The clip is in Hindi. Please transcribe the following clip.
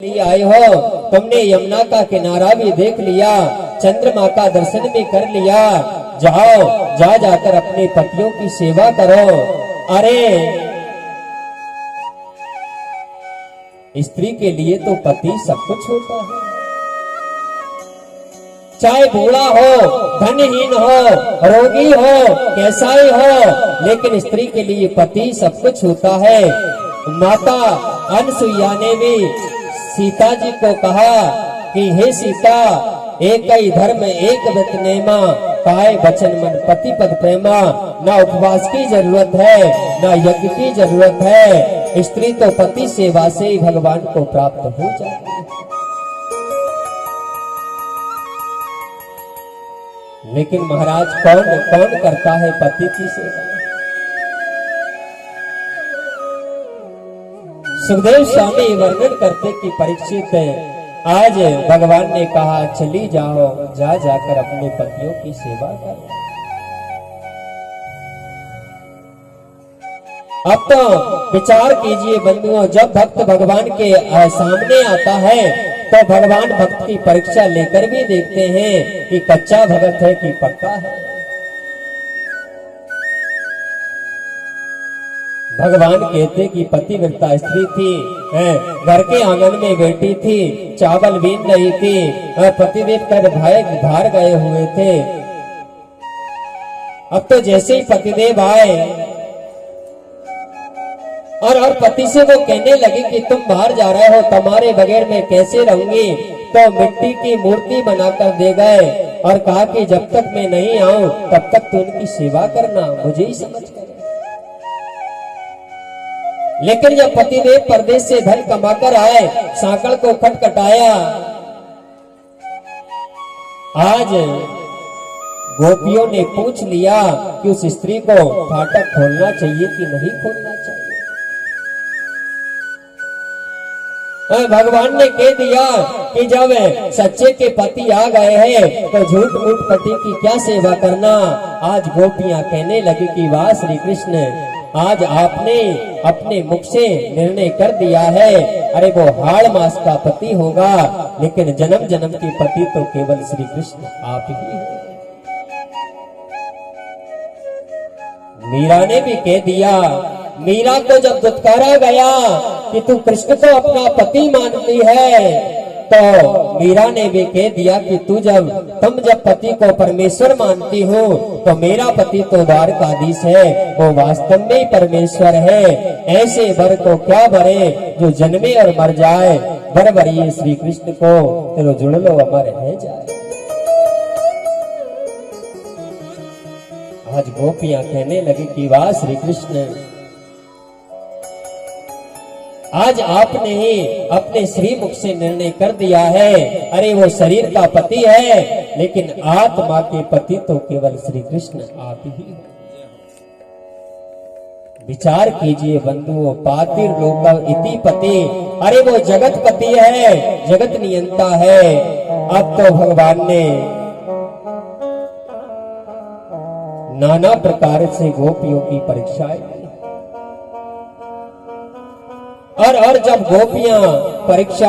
लिए आए हो, तुमने यमुना का किनारा भी देख लिया, चंद्रमा का दर्शन भी कर लिया, जाओ जाकर अपने पतियों की सेवा करो। अरे स्त्री के लिए तो पति सब कुछ होता है, चाहे बूढ़ा हो, धनहीन हो, रोगी हो, कैसा ही हो, लेकिन स्त्री के लिए पति सब कुछ होता है। माता अनसुईया ने भी सीता जी को कहा कि हे सीता, एक ही धर्म एक व्रत नेमा, काय बचन मन पति पद प्रेमा। ना उपवास की जरूरत है, ना यज्ञ की जरूरत है, स्त्री तो पति सेवा से ही भगवान को प्राप्त हो जाती है। लेकिन महाराज कौन कौन करता है पति की सेवा? सुखदेव स्वामी वर्णन करते कि परीक्षित, आज भगवान ने कहा चली जाओ, जाकर अपने पतियों की सेवा करो। अब तो विचार कीजिए बंधुओं, जब भक्त भगवान के सामने आता है तो भगवान भक्त की परीक्षा लेकर भी देखते हैं कि कच्चा भगत है कि पक्का है। भगवान कहते कि पतिव्रता स्त्री थी, घर के आंगन में बैठी थी, चावल बीन रही थी, पतिदेव कर भाई बाहर गए हुए थे। अब तो जैसे ही पतिदेव आए और पति से वो कहने लगी कि तुम बाहर जा रहे हो, तुम्हारे बगैर मैं कैसे रहूंगी, तो मिट्टी की मूर्ति बनाकर दे गए और कहा कि जब तक मैं नहीं आऊं तब तक तू उनकी सेवा करना, मुझे ही समझ कर। लेकिन जब पतिदेव परदेश से धन कमाकर आए, सांकल को खटखटाया। आज गोपियों ने पूछ लिया कि उस स्त्री को फाटक खोलना चाहिए कि नहीं खोलना चाहिए। भगवान ने कह दिया कि जब सच्चे के पति आ गए हैं तो झूठ मूठ पति की क्या सेवा करना। आज गोपियां कहने लगी कि वाह श्री कृष्ण, आज आपने अपने मुख से निर्णय कर दिया है, अरे वो हाड़ मास का पति होगा, लेकिन जन्म जन्म के पति तो केवल श्री कृष्ण आप ही हैं। मीरा ने भी कह दिया, मीरा को जब दुत्कारा गया कि तू कृष्ण को अपना पति मानती है, तो मीरा ने भी कह दिया कि तुम जब पति को परमेश्वर मानती हो तो मेरा पति तो द्वारकाधीश है, वो वास्तव में ही परमेश्वर है। ऐसे वर को क्या भरे जो जन्मे और मर जाए, वर भरिए श्री कृष्ण को, तेरो जुड़ लो अमर है जाए। आज गोपियां कहने लगी कि वाह श्री कृष्ण, आज आपने ही अपने श्री मुख से निर्णय कर दिया है, अरे वो शरीर का पति है लेकिन आत्मा के पति तो केवल श्री कृष्ण आप ही। विचार कीजिए बंधुओं, पातिर लोक इति पति, अरे वो जगत पति है, जगत नियंता है। अब तो भगवान ने नाना प्रकार से गोपियों की परीक्षाएं और जब गोपियां परीक्षा